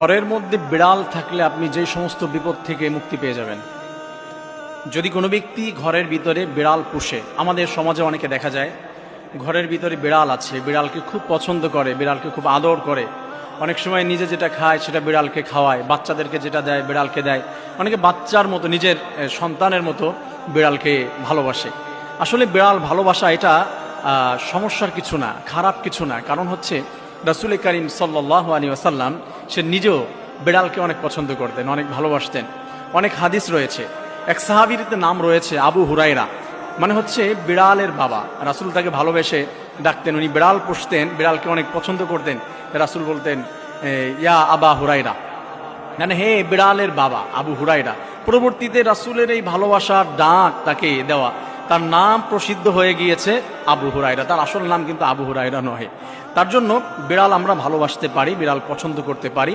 ঘরের মধ্যে বিড়াল থাকলে আপনি যে সমস্ত বিপদ থেকে মুক্তি পেয়ে যাবেন। যদি কোনো ব্যক্তি ঘরের ভিতরে বিড়াল পুষে, আমাদের সমাজে অনেকে দেখা যায় ঘরের ভিতরে বিড়াল আছে, বিড়ালকে খুব পছন্দ করে, বিড়ালকে খুব আদর করে, অনেক সময় নিজে যেটা খায় সেটা বিড়ালকে খাওয়ায়, বাচ্চাদেরকে যেটা দেয় বিড়ালকে দেয়, অনেকে বাচ্চার মতো নিজের সন্তানের মতো বিড়ালকে ভালোবাসে। আসলে বিড়াল ভালোবাসা এটা সমস্যার কিছু না, খারাপ কিছু না। কারণ হচ্ছে রাসূল করিম সাল্লাল্লাহু আলাইহি ওয়াসাল্লাম সে নিজেও বিড়ালকে অনেক পছন্দ করতেন, অনেক ভালোবাসতেন। অনেক হাদিস রয়েছে, এক সাহাবীর নাম রয়েছে আবু হুরায়রা, মানে হচ্ছে বিড়ালের বাবা। রাসূল তাকে ভালোবেসে ডাকতেন, উনি বিড়াল পুষতেন, বিড়ালকে অনেক পছন্দ করতেন। রাসূল বলতেন ইয়া আবা হুরায়রা, মানে হে বিড়ালের বাবা আবু হুরায়রা। পরবর্তীতে রাসূলের এই ভালোবাসার ডাক তাকে দেওয়া, তার নাম প্রসিদ্ধ হয়ে গিয়েছে আবু হুরায়রা। তার আসল নাম কিন্তু আবু হুরায়রা নয়। তার জন্য বিড়াল আমরা ভালোবাসতে পারি, বিড়াল পছন্দ করতে পারি।